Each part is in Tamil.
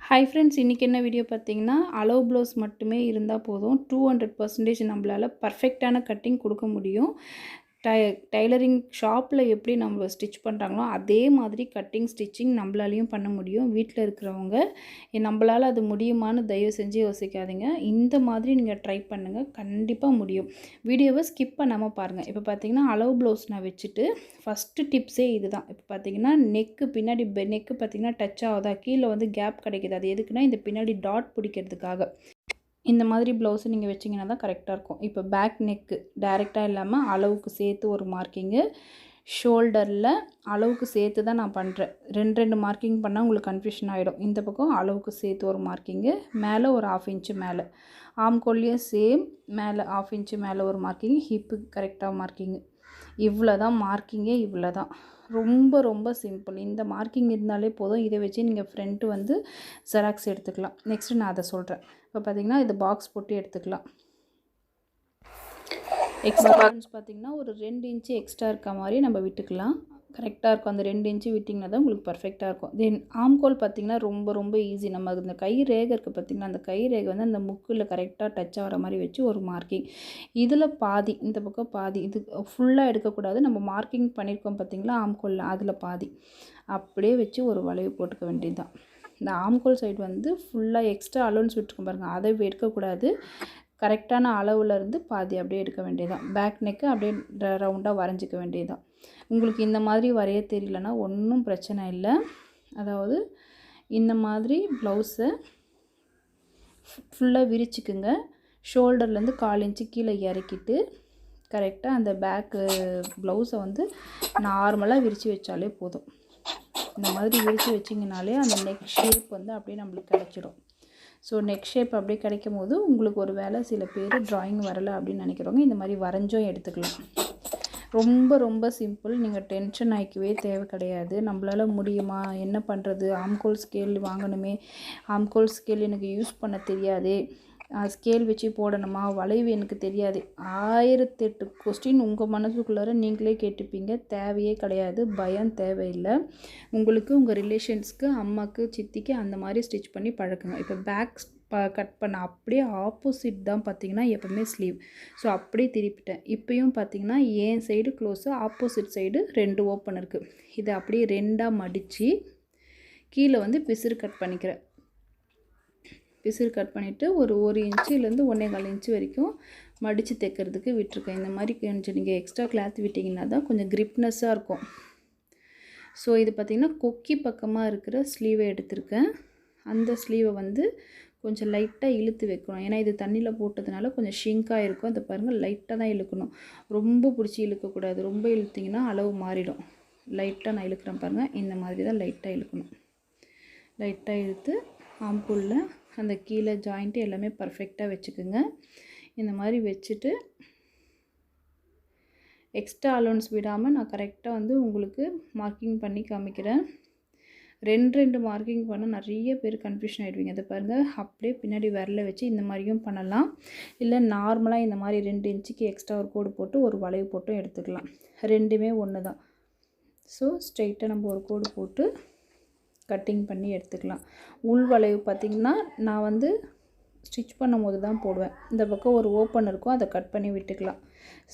ஹாய் ஃப்ரெண்ட்ஸ், இன்றைக்கி என்ன வீடியோ பார்த்தீங்கன்னா, அளவு ப்ளவுஸ் மட்டுமே இருந்தால் போதும் 200% நம்மளால் பர்ஃபெக்டான கட்டிங் கொடுக்க முடியும். டைலரிங் ஷாப்பில் எப்படி நம்ம ஸ்டிச் பண்ணுறாங்களோ அதே மாதிரி கட்டிங் ஸ்டிச்சிங் நம்மளாலையும் பண்ண முடியும். வீட்டில் இருக்கிறவங்க நம்மளால் அது முடியுமான்னு தயவு செஞ்சு யோசிக்காதீங்க. இந்த மாதிரி நீங்கள் ட்ரை பண்ணுங்கள், கண்டிப்பாக முடியும். வீடியோவை ஸ்கிப் பண்ணாமல் பாருங்கள். இப்போ பார்த்தீங்கன்னா அளவு ப்ளவுஸ் நான் வச்சுட்டு ஃபஸ்ட்டு டிப்ஸே இது தான். இப்போ பார்த்தீங்கன்னா நெக்கு பின்னாடி நெக்கு பார்த்தீங்கன்னா டச் ஆகுதா, கீழே வந்து கேப் கிடைக்கிது. அது எதுக்குன்னா இந்த பின்னாடி டாட் பிடிக்கிறதுக்காக. இந்த மாதிரி ப்ளவுஸு நீங்கள் வச்சிங்கன்னா தான் கரெக்டாக இருக்கும். இப்போ பேக் நெக்கு டைரெக்டாக இல்லாமல் அளவுக்கு சேர்த்து ஒரு மார்க்கிங்கு, ஷோல்டரில் அளவுக்கு சேர்த்து தான் நான் பண்ணுறேன். ரெண்டு மார்க்கிங் பண்ணால் உங்களுக்கு கன்ஃபியூஷன் ஆகிடும். இந்த பக்கம் அளவுக்கு சேர்த்து ஒரு மார்க்கிங்கு, மேலே ஒரு 1/2 இன்ச்சு மேலே, ஆம்கோல்லையும் சேம் மேலே 1/2 இன்ச்சு மேலே ஒரு மார்க்கிங், ஹிப்புக்கு கரெக்டாக மார்க்கிங்கு. இவ்வளோ தான் மார்க்கிங்கே, இவ்வளோ தான். ரொம்ப ரொம்ப சிம்பிள். இந்த மார்க்கிங் இருந்தாலே போதும். இதை வச்சு நீங்கள் ஃப்ரண்ட்டு வந்து ஜெராக்ஸ் எடுத்துக்கலாம். நெக்ஸ்ட்டு நான் அதை சொல்கிறேன். இப்போ பார்த்தீங்கன்னா இது பாக்ஸ் போட்டு எடுத்துக்கலாம். எக்ஸ்ட்ரா பார்த்தீங்கன்னா ஒரு 2 இன்ச்சு எக்ஸ்ட்ரா இருக்க மாதிரி நம்ம விட்டுக்கலாம். கரெக்டாக இருக்கும். அந்த 2 இன்ச்சு விட்டிங்கன்னா தான் உங்களுக்கு பர்ஃபெக்டாக இருக்கும். தென் ஆம்கோல் பார்த்திங்கன்னா ரொம்ப ரொம்ப ஈஸி. நம்ம இந்த கை ரேகை இருக்குது பார்த்திங்கன்னா, அந்த கை ரேகை வந்து அந்த முக்கில் கரெக்டாக டச் ஆகிற மாதிரி வச்சு ஒரு மார்க்கிங். இதில் பாதி, இந்த பக்கம் பாதி, இது ஃபுல்லாக எடுக்கக்கூடாது. நம்ம மார்க்கிங் பண்ணியிருக்கோம் பார்த்திங்களா ஆம்கோலில், அதில் பாதி அப்படியே வச்சு ஒரு வளைவு போட்டுக்க வேண்டியது தான். இந்த ஆம்கோல் சைடு வந்து ஃபுல்லாக எக்ஸ்ட்ரா அலோன்ஸ் விட்டுருக்கோம் பாருங்கள், அதை எடுக்கக்கூடாது. கரெக்டான அளவில் இருந்து பாதி அப்படியே எடுக்க வேண்டியதான். பேக் நெக்கு அப்படியே ரவுண்டாக வரைஞ்சிக்க வேண்டியதான். உங்களுக்கு இந்த மாதிரி வரைய தெரியலனா ஒன்றும் பிரச்சனை இல்லை. அதாவது இந்த மாதிரி ப்ளவுஸை ஃபுல்லாக விரிச்சுக்குங்க. ஷோல்டர்லேருந்து 1/4 இன்ச்சு கீழே இறக்கிட்டு கரெக்டாக அந்த பேக்கு ப்ளவுஸை வந்து நார்மலாக விரித்து வச்சாலே போதும். இந்த மாதிரி விரித்து வச்சிங்கனாலே அந்த நெக் ஷேப் வந்து அப்படியே நம்மளுக்கு கிடச்சிடும். ஸோ நெக் ஷேப் அப்படியே கிடைக்கும் போது உங்களுக்கு ஒரு வேளை சில பேர் ட்ராயிங் வரலை அப்படின்னு நினைக்கிறவங்க இந்த மாதிரி வரைஞ்சும் எடுத்துக்கலாம். ரொம்ப ரொம்ப சிம்பிள். நீங்கள் டென்ஷன் ஆகிக்கவே தேவை கிடையாது. நம்மளால் முடியுமா, என்ன பண்ணுறது, ஆம்கோல் ஸ்கேல் வாங்கணுமே, ஆம்கோல் ஸ்கேல் எனக்கு யூஸ் பண்ண தெரியாது, ஸ்கேல் வச்சு போடணுமா, வளைவு எனக்கு தெரியாது, 1008 கொஸ்டின் உங்கள் மனசுக்குள்ளார நீங்களே கேட்டுப்பீங்க. தேவையே கிடையாது, பயம் தேவையில்லை. உங்களுக்கு உங்கள் ரிலேஷன்ஸ்க்கு, அம்மாவுக்கு, சித்திக்கு அந்த மாதிரி ஸ்டிச் பண்ணி பழக்குங்க. இப்போ பேக் கட் பண்ண அப்படியே ஆப்போசிட் தான் பார்த்திங்கன்னா எப்போவுமே ஸ்லீவ். ஸோ அப்படியே திருப்பிட்டேன். இப்போயும் பார்த்திங்கன்னா என் side close, opposite side 2 open இருக்குது. இதை அப்படியே 2ஆக மடித்து கீழே வந்து பிசுறு கட் பண்ணிக்கிறேன். பிசுறு கட் பண்ணிவிட்டு ஒரு 1 இன்ச்சுலேருந்து 1.25 இன்ச்சு வரைக்கும் மடித்து தைக்கிறதுக்கு விட்டுருக்கேன். இந்த மாதிரி கொஞ்சம் நீங்கள் எக்ஸ்ட்ரா கிளாத் விட்டிங்கன்னா தான் கொஞ்சம் கிரிப்னஸ்ஸாக இருக்கும். ஸோ இது பார்த்திங்கன்னா கொக்கி பக்கமாக இருக்கிற ஸ்லீவை எடுத்திருக்கேன். அந்த ஸ்லீவை வந்து கொஞ்சம் லைட்டாக இழுத்து வைக்கணும். ஏன்னா இது தண்ணியில் போட்டதுனால கொஞ்சம் ஷிங்காக இருக்கும். அதை பாருங்கள், லைட்டாக தான் இழுக்கணும். ரொம்ப பிடிச்சி இழுக்கக்கூடாது. ரொம்ப இழுத்திங்கன்னா அளவு மாறிடும். லைட்டாக நான் இழுக்கிறேன் பாருங்கள், இந்த மாதிரி தான் லைட்டாக இழுக்கணும். லைட்டாக இழுத்து ஆம்பூலில் அந்த கீழே ஜாயிண்ட்டு எல்லாமே பர்ஃபெக்டாக வச்சுக்குங்க. இந்த மாதிரி வச்சுட்டு எக்ஸ்ட்ரா அலோன்ஸ் விடாமல் நான் கரெக்டாக வந்து உங்களுக்கு மார்க்கிங் பண்ணி காமிக்கிறேன். 2 மார்க்கிங் பண்ணால் நிறைய பேர் கன்ஃபியூஷன் ஆகிடுவீங்க. அதை பாருங்கள், அப்படியே பின்னாடி விரல வச்சு இந்த மாதிரியும் பண்ணலாம். இல்லை நார்மலாக இந்த மாதிரி 2 இன்ச்சுக்கு எக்ஸ்ட்ரா ஒரு கோடு போட்டு ஒரு வளைவு போட்டும் எடுத்துக்கலாம். ரெண்டுமே ஒன்று தான். ஸோ ஸ்ட்ரெயிட்டாக நம்ம ஒரு கோடு போட்டு கட்டிங் பண்ணி எடுத்துக்கலாம். உள் வளைவு பார்த்திங்கன்னா நான் வந்து ஸ்டிச் பண்ணும்போது தான் போடுவேன். இந்த பக்கம் ஒரு ஓப்பன் இருக்கும், அதை கட் பண்ணி விட்டுக்கலாம்.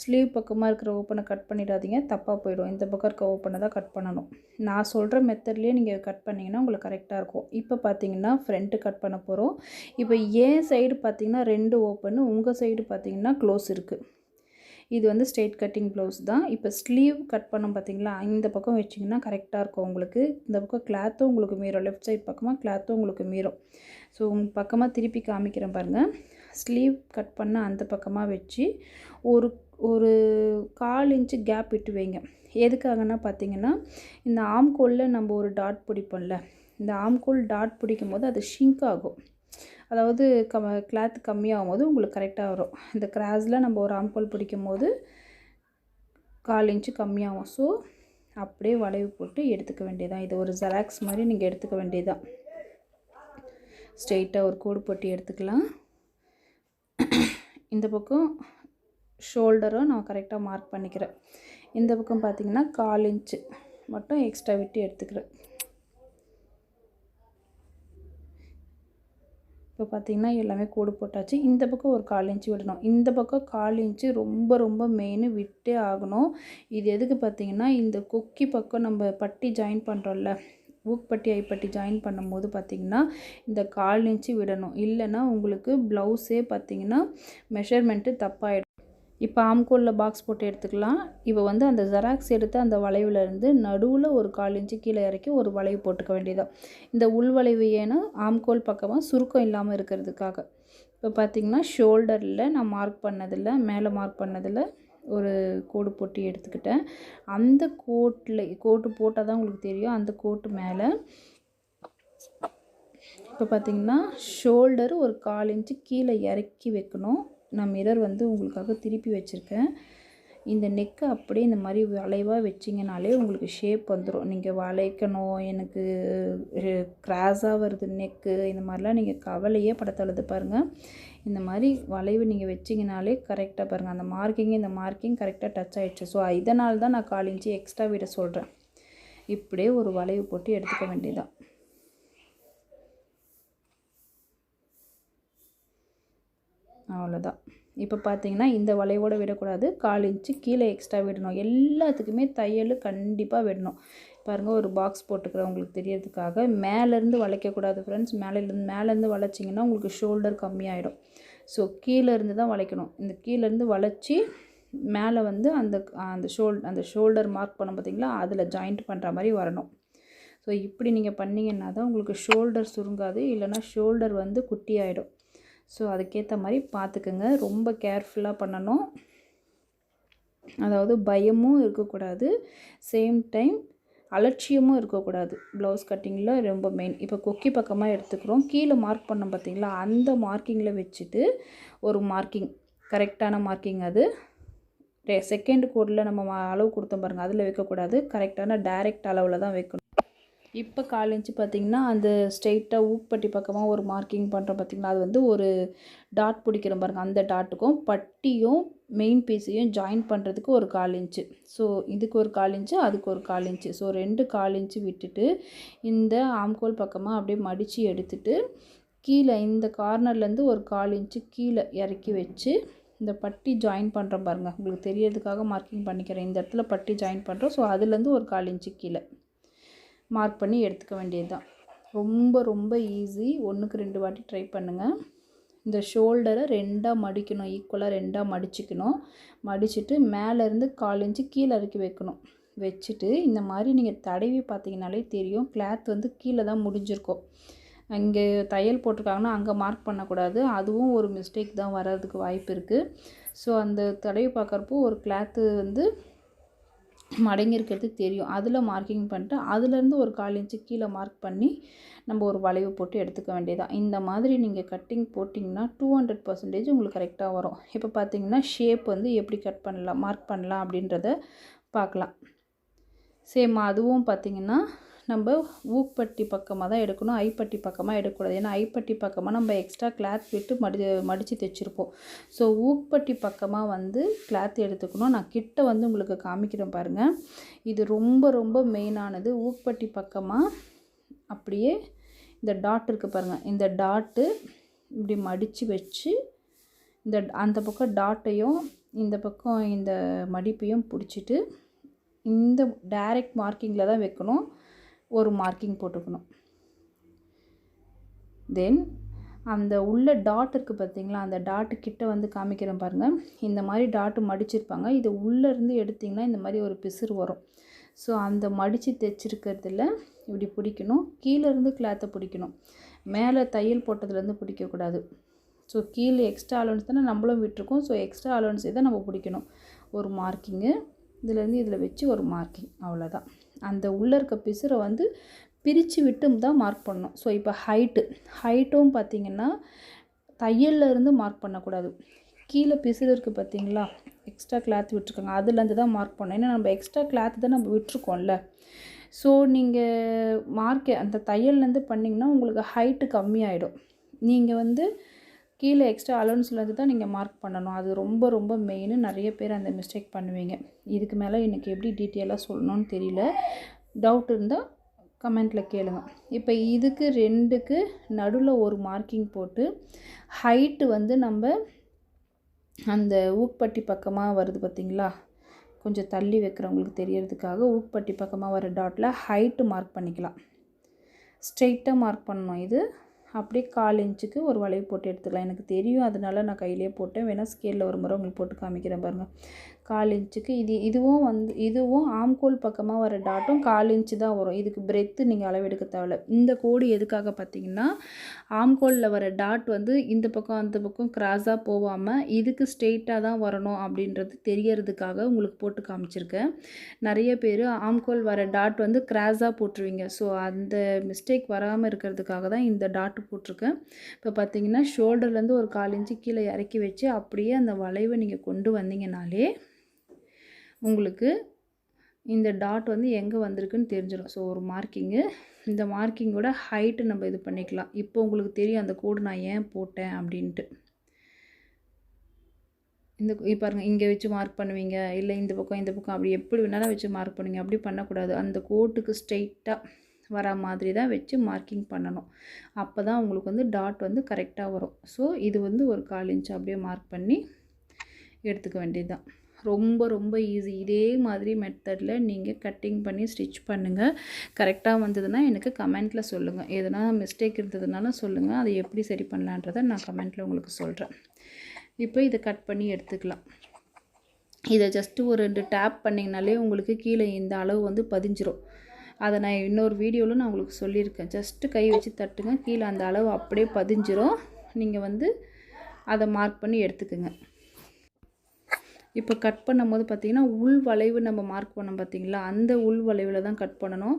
ஸ்லீவ் பக்கமாக இருக்கிற ஓப்பனை கட் பண்ணிடாதீங்க, தப்பாக போயிடும். இந்த பக்கம் இருக்க ஓப்பனை தான் கட் பண்ணணும். நான் சொல்கிற மெத்தட்லேயே நீங்கள் கட் பண்ணிங்கன்னா உங்களுக்கு கரெக்டாக இருக்கும். இப்போ பார்த்தீங்கன்னா ஃப்ரண்ட்டு கட் பண்ண போகிறோம். இப்போ என் சைடு பார்த்திங்கன்னா 2 ஓப்பனு, உங்கள் சைடு பார்த்திங்கன்னா க்ளோஸ் இருக்குது. இது வந்து ஸ்ட்ரெயிட் கட்டிங் ப்ளவுஸ் தான். இப்போ ஸ்லீவ் கட் பண்ணோம் பார்த்திங்களா, இந்த பக்கம் வச்சிங்கன்னா கரெக்டாக இருக்கும் உங்களுக்கு. இந்த பக்கம் கிளாத்தும் உங்களுக்கு மீறும், லெஃப்ட் சைட் பக்கமாக கிளாத்தும் உங்களுக்கு மீறும். ஸோ உங்கள் பக்கமாக திருப்பி காமிக்கிறேன் பாருங்கள். ஸ்லீவ் கட் பண்ண அந்த பக்கமாக வச்சு ஒரு 1/4 இன்ச்சு கேப் விட்டு வைங்க. எதுக்காகனா பார்த்திங்கன்னா இந்த ஆம்கோலில் நம்ம ஒரு டாட் பிடிப்போம்ல, இந்த ஆம்கோல் டாட் பிடிக்கும் போது அது ஷிங்க் ஆகும். அதாவது கிளாத் கம்மியாகும் போது உங்களுக்கு கரெக்டாக வரும். இந்த கிராஸில் நம்ம ஒரு ஆம்கோல் பிடிக்கும் போது 1/4 இன்ச்சு கம்மியாகும். ஸோ அப்படியே வளைவு போட்டு எடுத்துக்க வேண்டியதான். இது ஒரு ஜெராக்ஸ் மாதிரி நீங்கள் எடுத்துக்க வேண்டியதான். ஸ்ட்ரெயிட்டாக ஒரு கோடு போட்டு எடுத்துக்கலாம். இந்த பக்கம் ஷோல்டரும் நான் கரெக்டாக மார்க் பண்ணிக்கிறேன். இந்த பக்கம் பார்த்திங்கன்னா 1/4 இன்ச்சு மட்டும் எக்ஸ்ட்ரா விட்டு எடுத்துக்கிறேன். இப்போ பார்த்திங்கன்னா எல்லாமே கோடு போட்டாச்சு. இந்த பக்கம் ஒரு 1/4 இன்ச்சு விடணும். இந்த பக்கம் 1/4 இன்ச்சு ரொம்ப ரொம்ப மெயின் விட்டே ஆகணும். இது எதுக்கு பார்த்திங்கன்னா, இந்த கொக்கி பக்கம் நம்ம பட்டி ஜாயின் பண்ணுறோம்ல, ஊக்பட்டி ஐப்பட்டி ஜாயின் பண்ணும்போது பார்த்திங்கன்னா இந்த 1/4 இன்ச்சு விடணும். இல்லைன்னா உங்களுக்கு ப்ளவுஸே பார்த்திங்கன்னா மெஷர்மெண்ட்டு தப்பாகிடும். இப்போ ஆம்கோலில் பாக்ஸ் போட்டு எடுத்துக்கலாம். இப்போ வந்து அந்த ஜெராக்ஸ் எடுத்து அந்த வளைவுலேருந்து நடுவில் ஒரு 1/4 இன்ச்சு கீழே இறக்கி ஒரு வளைவு போட்டுக்க வேண்டியதான். இந்த உள் வளைவு ஏன்னா ஆம்கோல் பக்கமாக சுருக்கம் இல்லாமல் இருக்கிறதுக்காக. இப்போ பார்த்திங்கன்னா ஷோல்டரில் நான் மார்க் பண்ணதில் மேலே மார்க் பண்ணதில் ஒரு கோடு போட்டு எடுத்துக்கிட்டேன். அந்த கோட்டு போட்டால் தான் உங்களுக்கு தெரியும். அந்த கோட்டு மேலே இப்போ பார்த்திங்கன்னா ஷோல்டர் ஒரு 1/4 இன்ச்சு கீழே இறக்கி வைக்கணும். நான் மிரர் வந்து உங்களுக்காக திருப்பி வச்சுருக்கேன். இந்த நெக்கை அப்படியே இந்த மாதிரி வளைவாக வச்சிங்கனாலே உங்களுக்கு ஷேப் வந்துடும். நீங்கள் வளைக்கணும், எனக்கு கிராஸாக வருது நெக்கு, இந்த மாதிரிலாம் நீங்கள் கவலையே படத்தழுது பாருங்கள். இந்த மாதிரி வளைவு நீங்கள் வச்சிங்கனாலே கரெக்டாக பாருங்கள், அந்த இந்த மார்க்கிங் கரெக்டாக டச் ஆகிடுச்சு. ஸோ இதனால தான் நான் 1/4 இன்ச்சு எக்ஸ்ட்ரா விட சொல்கிறேன். இப்படியே ஒரு வளைவு போட்டு எடுத்துக்க வேண்டியதான். அவ்வளோதான். இப்போ பார்த்தீங்கன்னா இந்த வளைவோடு விடக்கூடாது, 1/4 இன்ச்சு கீழே எக்ஸ்ட்ரா விடணும். எல்லாத்துக்குமே தையல் கண்டிப்பாக விடணும். பாருங்கள், ஒரு பாக்ஸ் போட்டுக்கிறேன் உங்களுக்கு தெரியறதுக்காக. மேலேருந்து வளைக்கக்கூடாது ஃப்ரெண்ட்ஸ். மேலேருந்து வளைச்சிங்கன்னா உங்களுக்கு ஷோல்டர் கம்மியாயிடும். ஸோ கீழேருந்து தான் வளைக்கணும். இந்த கீழேருந்து வளைச்சி மேலே வந்து அந்த ஷோல்டர் மார்க் பண்ண பார்த்தீங்களா, அதில் ஜாயிண்ட் பண்ணுற மாதிரி வரணும். ஸோ இப்படி நீங்கள் பண்ணிங்கன்னா தான் உங்களுக்கு ஷோல்டர் சுருங்காது, இல்லைனா ஷோல்டர் வந்து குட்டி ஆகிடும். ஸோ அதுக்கேற்ற மாதிரி பார்த்துக்குங்க. ரொம்ப கேர்ஃபுல்லாக பண்ணணும். அதாவது பயமும் இருக்கக்கூடாது, சேம் டைம் அலட்சியமும் இருக்கக்கூடாது. ப்ளவுஸ் கட்டிங்கில் ரொம்ப மெயின். இப்போ கொக்கி பக்கமாக எடுத்துக்கிறோம். கீழே மார்க் பண்ணோம் பார்த்திங்களா, அந்த மார்க்கிங்கில் வச்சுட்டு ஒரு மார்க்கிங், கரெக்டான மார்க்கிங், அது செகண்ட் கோடில் நம்ம அளவு கொடுத்தோம் பாருங்கள், அதில் வைக்கக்கூடாது. கரெக்டான டைரெக்ட் அளவில் தான் வைக்கணும். இப்போ 1/4 இன்ச்சு பார்த்திங்கன்னா அந்த ஸ்ட்ரெயிட்டாக ஊக்பட்டி பக்கமாக ஒரு மார்க்கிங் பண்ணுறோம் பார்த்திங்களா, அது வந்து ஒரு டாட் பிடிக்கிறோம் பாருங்கள், அந்த டாட்டுக்கும் பட்டியும் மெயின் பீஸையும் ஜாயின் பண்ணுறதுக்கு ஒரு 1/4 இன்ச்சு. ஸோ இதுக்கு ஒரு 1/4 இன்ச்சு, அதுக்கு ஒரு 1/4 இன்ச்சு. ஸோ 2 1/4 இன்ச்சு விட்டுட்டு இந்த ஆம்கோல் பக்கமாக அப்படியே மடித்து எடுத்துட்டு கீழே இந்த கார்னர்லேருந்து ஒரு 1/4 இன்ச்சு கீழே இறக்கி வச்சு இந்த பட்டி ஜாயின் பண்ணுறோம் பாருங்கள், உங்களுக்கு தெரியறதுக்காக மார்க்கிங் பண்ணிக்கிறேன். இந்த இடத்துல பட்டி ஜாயின் பண்ணுறோம். ஸோ அதுலேருந்து ஒரு 1/4 இன்ச்சு கீழே மார்க் பண்ணி எடுத்துக்க வேண்டியது தான். ரொம்ப ரொம்ப ஈஸி. 1க்கு 2 வாட்டி ட்ரை பண்ணுங்கள். இந்த ஷோல்டரை 2ஆக மடிக்கணும், ஈக்குவலாக 2ஆக மடிச்சுக்கணும். மடிச்சுட்டு மேலேருந்து 1/4 இன்ச்சு கீழே இறக்கி வைக்கணும். வச்சுட்டு இந்த மாதிரி நீங்கள் தடவி பார்த்தீங்கனாலே தெரியும், கிளாத் வந்து கீழே தான் முடிஞ்சிருக்கும். அங்கே தையல் போட்டிருக்காங்கன்னா அங்கே மார்க் பண்ணக்கூடாது. அதுவும் ஒரு மிஸ்டேக் தான் வர்றதுக்கு வாய்ப்பு இருக்குது. ஸோ அந்த தடவி பார்க்குறப்போ ஒரு கிளாத்து வந்து மடங்கியிருக்கிறது தெரியும். அதில் மார்க்கிங் பண்ணிட்டு அதுலேருந்து ஒரு 1/4 இன்ச்சு கீழே மார்க் பண்ணி நம்ம ஒரு வளைவு போட்டு எடுத்துக்க வேண்டியதான். இந்த மாதிரி நீங்கள் கட்டிங் போட்டிங்கன்னா 200% உங்களுக்கு கரெக்டாக வரும். இப்போ பார்த்தீங்கன்னா ஷேப் வந்து எப்படி கட் பண்ணலாம், மார்க் பண்ணலாம் அப்படின்றத பார்க்கலாம். சேம் அதுவும் பார்த்திங்கன்னா நம்ம ஊக்பட்டி பக்கமாக தான் எடுக்கணும், ஐப்பட்டி பக்கமாக எடுக்கக்கூடாது. ஏன்னா ஐப்பட்டி பக்கமாக நம்ம எக்ஸ்ட்ரா கிளாத் விட்டு மடித்து தைச்சிருப்போம். ஸோ ஊக்பட்டி பக்கமாக வந்து கிளாத் எடுத்துக்கணும். நான் கிட்ட வந்து உங்களுக்கு காமிக்கிறேன் பாருங்கள். இது ரொம்ப ரொம்ப மெயினானது. ஊக்பட்டி பக்கமாக அப்படியே இந்த டாட் இருக்குது பாருங்கள், இந்த டாட்டு இப்படி மடித்து வச்சு அந்த பக்கம் டாட்டையும் இந்த பக்கம் இந்த மடிப்பையும் பிடிச்சிட்டு இந்த டைரக்ட் மார்க்கிங்கில் தான் வைக்கணும். ஒரு மார்க்கிங் போட்டுக்கணும். தென் அந்த உள்ள டாட் இருக்குது பார்த்திங்களா, அந்த டாட்டு கிட்ட வந்து காமிக்கிறேன் பாருங்கள். இந்த மாதிரி டாட்டு மடிச்சிருப்பாங்க. இது உள்ளேருந்து எடுத்திங்கன்னா இந்த மாதிரி ஒரு பிசுறு வரும். ஸோ அந்த மடித்து தைச்சிருக்கிறதுல இப்படி பிடிக்கணும். கீழேருந்து கிளாத்தை பிடிக்கணும், மேலே தையல் போட்டதுலேருந்து பிடிக்கக்கூடாது. ஸோ கீழே எக்ஸ்ட்ரா அலோன்ஸ் தானே நம்மளும் விட்டுருக்கோம். ஸோ எக்ஸ்ட்ரா அலோன்ஸே தான் நம்ம பிடிக்கணும். ஒரு மார்க்கிங்கு இதிலேருந்து இதில் வச்சு ஒரு மார்க்கிங், அவ்வளோதான். அந்த உள்ளே இருக்க பிசுரை வந்து பிரித்து விட்டு தான் மார்க் பண்ணணும். ஸோ இப்போ ஹைட்டும் பார்த்திங்கன்னா தையல்லேருந்து மார்க் பண்ணக்கூடாது. கீழே பிசுறு இருக்குது பார்த்திங்களா, எக்ஸ்ட்ரா கிளாத் விட்டுருக்காங்க, அதுலேருந்து தான் மார்க் பண்ணணும். ஏன்னா நம்ம எக்ஸ்ட்ரா கிளாத் தான் நம்ம விட்டுருக்கோம்ல. ஸோ நீங்கள் அந்த தையல்லேருந்து பண்ணிங்கன்னா உங்களுக்கு ஹைட்டு கம்மியாயிடும். நீங்கள் வந்து கீழே எக்ஸ்ட்ரா அலோன்ஸ்லேருந்து தான் நீங்கள் மார்க் பண்ணணும். அது ரொம்ப ரொம்ப மெயின். நிறைய பேர் அந்த மிஸ்டேக் பண்ணுவீங்க. இதுக்கு மேலே எனக்கு எப்படி டீட்டெயிலாக சொல்லணும்னு தெரியல. டவுட் இருந்தால் கமெண்ட்டில் கேளுங்க. இப்போ இதுக்கு 2க்கு நடுவில் ஒரு மார்க்கிங் போட்டு ஹைட்டு வந்து நம்ம அந்த ஊக்பட்டி பக்கமாக வருது பார்த்திங்களா, கொஞ்சம் தள்ளி வைக்கிறவங்களுக்கு தெரியறதுக்காக ஊக்பட்டி பக்கமாக வர டாட்டில் ஹைட்டு மார்க் பண்ணிக்கலாம். ஸ்ட்ரெயிட்டாக மார்க் பண்ணணும். இது அப்படியே 1/4 இன்ச்சுக்கு ஒரு வளைவு போட்டு எடுத்துக்கலாம். எனக்கு தெரியும், அதனால நான் கையிலே போட்டேன். வேணால் ஸ்கேலில் ஒரு முறை உங்களுக்கு போட்டு காமிக்கிறேன் பாருங்கள். 1/4 இன்ச்சுக்கு இதுவும் ஆம்கோல் பக்கமாக வர டாட்டும் 1/4 இன்ச்சு தான் வரும். இதுக்கு பிரெத்து நீங்கள் அளவெடுக்க தேவையில்ல. இந்த கோடு எதுக்காக பார்த்தீங்கன்னா, ஆம்கோலில் வர டாட் வந்து இந்த பக்கம் அந்த பக்கம் கிராஸாக போகாமல் இதுக்கு ஸ்ட்ரெயிட்டாக தான் வரணும் அப்படின்றது தெரியறதுக்காக உங்களுக்கு போட்டு காமிச்சிருக்கேன். நிறைய பேர் ஆம்கோல் வர டாட் வந்து கிராஸாக போட்டுருவீங்க. ஸோ அந்த மிஸ்டேக் வராமல் இருக்கிறதுக்காக தான் இந்த டாட் போட்டிருக்கேன். இப்போ பார்த்தீங்கன்னா ஷோல்டர்லேருந்து ஒரு 1/4 இன்ச்சு கீழே இறக்கி வச்சு அப்படியே அந்த வளைவை நீங்கள் கொண்டு வந்தீங்கனாலே உங்களுக்கு இந்த டாட் வந்து எங்கே வந்திருக்குன்னு தெரிஞ்சிடும். ஸோ ஒரு மார்க்கிங்கு, இந்த மார்க்கிங்கோட ஹைட்டு நம்ம இது பண்ணிக்கலாம். இப்போ உங்களுக்கு தெரியும் அந்த கோடு நான் ஏன் போட்டேன் அப்படின்ட்டு. பாருங்கள், இங்கே வச்சு மார்க் பண்ணுவீங்க, இல்லை இந்த பக்கம் அப்படி எப்படி வேணாலும் வச்சு மார்க் பண்ணுவீங்க. அப்படி பண்ணக்கூடாது. அந்த கோட்டுக்கு ஸ்ட்ரெயிட்டாக வர மாதிரி தான் வச்சு மார்க்கிங் பண்ணணும். அப்போ தான் உங்களுக்கு வந்து டாட் வந்து கரெக்டாக வரும். ஸோ இது வந்து ஒரு 1/4 இன்ச்சு அப்படியே மார்க் பண்ணி எடுத்துக்க வேண்டியது தான். ரொம்ப ரொம்ப ஈஸி. இதே மாதிரி மெத்தடில் நீங்கள் கட்டிங் பண்ணி ஸ்டிச் பண்ணுங்கள். கரெக்டாக வந்ததுன்னா எனக்கு கமெண்ட்டில் சொல்லுங்கள். எதனா மிஸ்டேக் இருந்ததுனாலும் சொல்லுங்கள். அதை எப்படி சரி பண்ணலான்றதை நான் கமெண்ட்டில் உங்களுக்கு சொல்கிறேன். இப்போ இதை கட் பண்ணி எடுத்துக்கலாம். இதை ஜஸ்ட்டு ஒரு 2 டேப் பண்ணிங்கனாலே உங்களுக்கு கீழே இந்த அளவு வந்து பதிஞ்சிரும். அதை நான் இன்னொரு வீடியோவில் நான் உங்களுக்கு சொல்லியிருக்கேன். ஜஸ்ட்டு கை வச்சு தட்டுங்க, கீழே அந்த அளவு அப்படியே பதிஞ்சிரும். நீங்கள் வந்து அதை மார்க் பண்ணி எடுத்துக்குங்க. இப்போ கட் பண்ணும்போது பார்த்திங்கன்னா உள் வளைவு நம்ம மார்க் பண்ணோம் பார்த்திங்களா, அந்த உள் வளைவில் தான் கட் பண்ணணும்.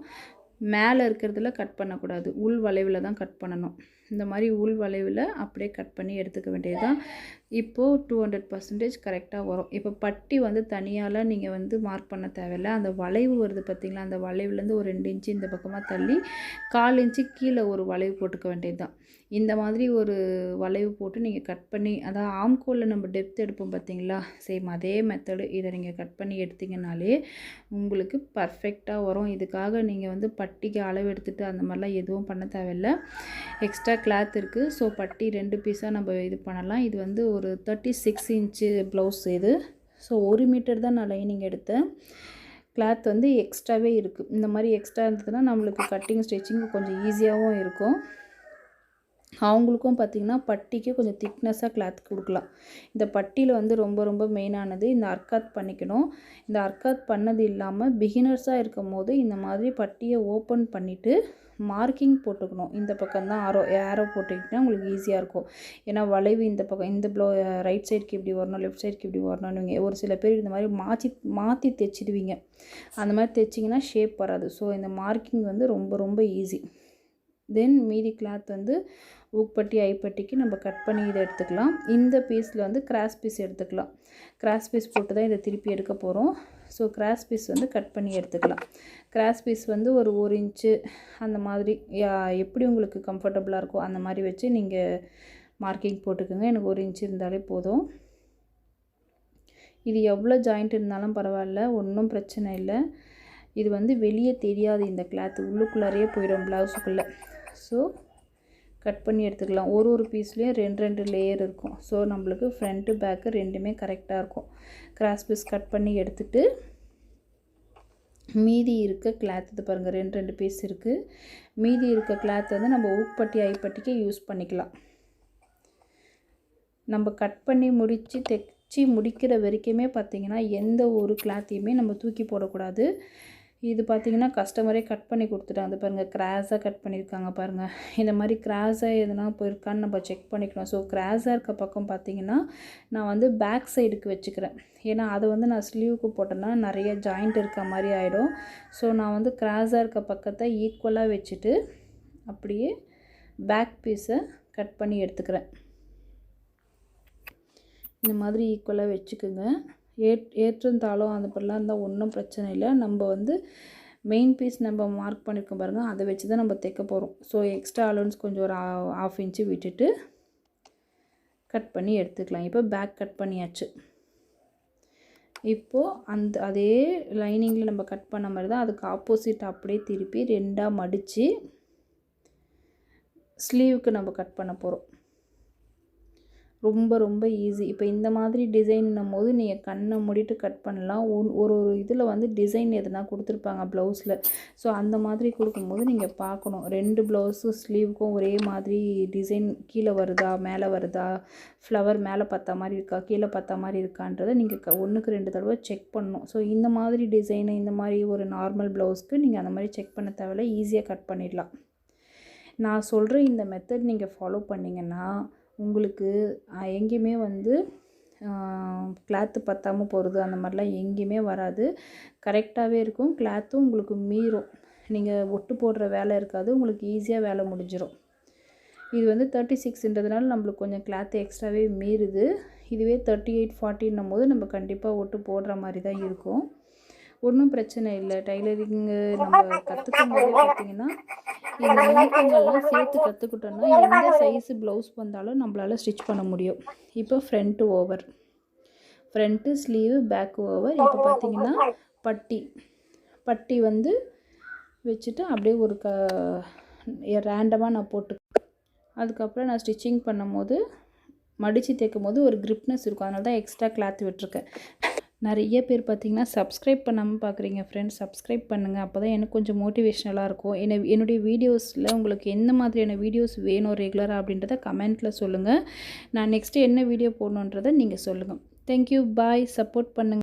மேலே இருக்கிறதுல கட் பண்ணக்கூடாது. உள் வளைவில் தான் கட் பண்ணணும். இந்த மாதிரி உள் வளைவில் அப்படியே கட் பண்ணி எடுத்துக்க வேண்டியது தான். இப்போது 200% கரெக்டாக வரும். இப்போ பட்டி வந்து தனியால் நீங்கள் வந்து மார்க் பண்ண தேவையில்லை. அந்த வளைவு வருது பார்த்திங்களா, அந்த வளைவுலேருந்து ஒரு 2 இன்ச்சு இந்த பக்கமாக தள்ளி 1/4 இன்ச்சு கீழே ஒரு வளைவு போட்டுக்க வேண்டியது தான். இந்த மாதிரி ஒரு வளைவு போட்டு நீங்கள் கட் பண்ணி, அதாவது ஆம்கோலில் நம்ம டெப்த் எடுப்போம் பார்த்திங்களா, சேம் அதே மெத்தடு. இதை நீங்கள் கட் பண்ணி எடுத்திங்கனாலே உங்களுக்கு பர்ஃபெக்டாக வரும். இதுக்காக நீங்கள் வந்து பட்டிக்கு அளவு எடுத்துகிட்டு அந்த மாதிரிலாம் எதுவும் பண்ண தேவையில்லை. எக்ஸ்ட்ரா கிளாத் இருக்குது. ஸோ பட்டி 2 பீஸாக நம்ம இது பண்ணலாம். இது வந்து ஒரு 36 இன்ச்சு ப்ளவுஸ் இது. ஸோ 1 மீட்டர் தான் நான் லைனிங் எடுத்தேன். கிளாத் வந்து எக்ஸ்ட்ராவே இருக்குது. இந்த மாதிரி எக்ஸ்ட்ரா இருந்ததுன்னா நம்மளுக்கு கட்டிங் ஸ்டிச்சிங் கொஞ்சம் ஈஸியாகவும் இருக்கும். அவங்களுக்கும் பார்த்திங்கன்னா பட்டிக்கு கொஞ்சம் திக்னஸாக கிளாத் கொடுக்கலாம். இந்த பட்டியில் வந்து ரொம்ப ரொம்ப மெயினானது இந்த அர்க்காத் பண்ணிக்கணும். இந்த அர்க்காத் பண்ணது இல்லாமல் பிகினர்ஸாக இருக்கும் போது இந்த மாதிரி பட்டியை ஓப்பன் பண்ணிவிட்டு மார்க்கிங் போட்டுக்கணும். இந்த பக்கம் தான் ஏரோ போட்டுக்கிட்டால் உங்களுக்கு ஈஸியாக இருக்கும். ஏன்னா வளைவு இந்த பக்கம் இந்த ரைட் சைடுக்கு இப்படி வரணும், லெஃப்ட் சைடுக்கு இப்படி வரணும்னு ஒரு சில பேர் இந்த மாதிரி மாற்றி தைச்சிடுவீங்க. அந்த மாதிரி தைச்சிங்கன்னா ஷேப் வராது. ஸோ இந்த மார்க்கிங் வந்து ரொம்ப ரொம்ப ஈஸி. தென் மீதி கிளாத் வந்து ஊக்பட்டி ஐப்பட்டிக்கு நம்ம கட் பண்ணி இதை எடுத்துக்கலாம். இந்த பீஸில் வந்து கிராஸ் பீஸ் எடுத்துக்கலாம். கிராஸ் பீஸ் போட்டு தான் இதை திருப்பி எடுக்க போகிறோம். ஸோ கிராஸ் பீஸ் வந்து கட் பண்ணி எடுத்துக்கலாம். கிராஸ் பீஸ் வந்து ஒரு 1 இன்ச்சு அந்த மாதிரி எப்படி உங்களுக்கு கம்ஃபர்டபுளாக இருக்கோ அந்த மாதிரி வச்சு நீங்கள் மார்க்கிங் போட்டுக்கோங்க. எனக்கு 1 இன்ச்சு இருந்தாலே போதும். இது எவ்வளோ ஜாயிண்ட் இருந்தாலும் பரவாயில்ல, ஒன்றும் பிரச்சனை இல்லை. இது வந்து வெளியே தெரியாது. இந்த கிளாத் உள்ளுக்குள்ளாரையே போயிடும் ப்ளவுஸுக்குள்ளே. ஸோ கட் பண்ணி எடுத்துக்கலாம். ஒரு பீஸ்லேயும் 2 லேயர் இருக்கும். ஸோ நம்மளுக்கு ஃப்ரண்ட்டு பேக்கு ரெண்டுமே கரெக்டாக இருக்கும். கிராஸ் பீஸ் கட் பண்ணி எடுத்துகிட்டு மீதி இருக்க கிளாத் இது பாருங்கள், 2 பீஸ் இருக்குது. மீதி இருக்க கிளாத் வந்து நம்ம ஊக்பட்டி ஐப்பட்டிக்கு யூஸ் பண்ணிக்கலாம். நம்ம கட் பண்ணி தைச்சி முடிக்கிற வரைக்குமே பார்த்திங்கன்னா எந்த ஒரு கிளாத்தையுமே நம்ம தூக்கி போடக்கூடாது. இது பார்த்திங்கன்னா கஸ்டமரே கட் பண்ணி கொடுத்துட்டாங்க. பாருங்கள், கிராஸாக கட் பண்ணியிருக்காங்க பாருங்கள். இந்த மாதிரி கிராஸாக எதுனா போயிருக்கான்னு நம்ம செக் பண்ணிக்கணும். ஸோ கிராஸாக இருக்க பக்கம் பார்த்திங்கன்னா நான் வந்து பேக் சைடுக்கு வச்சுக்கிறேன். ஏன்னா அதை வந்து நான் ஸ்லீவுக்கு போட்டேன்னா நிறைய ஜாயிண்ட் இருக்க மாதிரி ஆகிடும். ஸோ நான் வந்து கிராஸாக இருக்க பக்கத்தை ஈக்குவலாக வச்சுட்டு அப்படியே பேக் பீஸை கட் பண்ணி எடுத்துக்கிறேன். இந்த மாதிரி ஈக்குவலாக வச்சுக்குங்க. ஏற்றும் தாளும் அந்த மாதிரிலாம் இருந்தால் ஒன்றும் பிரச்சனை இல்லை. நம்ம வந்து மெயின் பீஸ் நம்ம மார்க் பண்ணியிருக்கோம் பாருங்கள், அதை வச்சு தான் நம்ம தைக்க போகிறோம். ஸோ எக்ஸ்ட்ரா அலோன்ஸ் கொஞ்சம் ஒரு 1/2 இன்ச்சு விட்டுட்டு கட் பண்ணி எடுத்துக்கலாம். இப்போ பேக் கட் பண்ணியாச்சு. இப்போது அதே லைனிங்கில் நம்ம கட் பண்ண மாதிரி தான் அதுக்கு ஆப்போசிட் அப்படியே திருப்பி 2ஆக மடித்து ஸ்லீவுக்கு நம்ம கட் பண்ண போகிறோம். ரொம்ப ரொம்ப ஈஸி. இப்போ இந்த மாதிரி டிசைன்னும் போது நீங்கள் கண்ணை மூடிட்டு கட் பண்ணலாம். ஒரு இதில் வந்து டிசைன் எதுனா கொடுத்துருப்பாங்க ப்ளவுஸில். ஸோ அந்த மாதிரி கொடுக்கும்போது நீங்கள் பார்க்கணும் 2 ப்ளவுஸு ஸ்லீவுக்கும் ஒரே மாதிரி டிசைன் கீழே வருதா மேலே வருதா, ஃப்ளவர் மேலே பார்த்தா மாதிரி இருக்கா கீழே பார்த்தா மாதிரி இருக்கான்றதை நீங்கள் 1க்கு 2 தடவை செக் பண்ணணும். ஸோ இந்த மாதிரி டிசைனு இந்த மாதிரி ஒரு நார்மல் ப்ளவுஸ்க்கு நீங்கள் அந்த மாதிரி செக் பண்ண தேவையில்ல, ஈஸியாக கட் பண்ணிடலாம். நான் சொல்கிற இந்த மெத்தட் நீங்கள் ஃபாலோ பண்ணிங்கன்னா உங்களுக்கு எங்கேயுமே வந்து கிளாத்து பத்தாமல் போகிறது அந்த மாதிரிலாம் எங்கேயுமே வராது. கரெக்டாகவே இருக்கும். கிளாத்தும் உங்களுக்கு மீறும். நீங்கள் ஒட்டு போடுற வேலை இருக்காது. உங்களுக்கு ஈஸியாக வேலை முடிஞ்சிடும். இது வந்து 36ன்றதுனால நம்மளுக்கு கொஞ்சம் கிளாத்து எக்ஸ்ட்ராவே மீறுது. இதுவே 38 40ன்னும் போது நம்ம கண்டிப்பாக ஒட்டு போடுற மாதிரி தான் இருக்கும். ஒன்றும் பிரச்சனை இல்லை. டைலரிங்கு நம்ம கற்றுக்கும் போதே பார்த்திங்கன்னா இந்த நுணுக்கங்கள்லாம் சேர்த்து கற்றுக்கிட்டோன்னா எந்த சைஸு ப்ளவுஸ் வந்தாலும் நம்மளால் ஸ்டிச் பண்ண முடியும். இப்போ front over, front sleeve, back over. இப்போ பார்த்திங்கன்னா பட்டி வந்து வச்சுட்டு அப்படியே ஒரு ரேண்டமாக நான் போட்டு அதுக்கப்புறம் நான் ஸ்டிச்சிங் பண்ணும்போது மடித்து தைக்கும் போது ஒரு கிரிப்னஸ் இருக்கும். அதனால தான் எக்ஸ்ட்ரா கிளாத் விட்டுருக்கேன். நிறைய பேர் பார்த்திங்கன்னா சப்ஸ்கிரைப் பண்ணாமல் பார்க்குறீங்க ஃப்ரெண்ட்ஸ். சப்ஸ்கிரைப் பண்ணுங்கள். அப்போ தான் எனக்கு கொஞ்சம் மோட்டிவேஷ்னலாக இருக்கும். என்னுடைய வீடியோஸில் உங்களுக்கு எந்த மாதிரியான வீடியோஸ் வேணும் ரெகுலராக அப்படின்றத கமெண்ட்டில் சொல்லுங்கள். நான் நெக்ஸ்ட்டு என்ன வீடியோ போடணுன்றதை நீங்கள் சொல்லுங்கள். தேங்க்யூ, பாய். சப்போர்ட் பண்ணுங்கள்.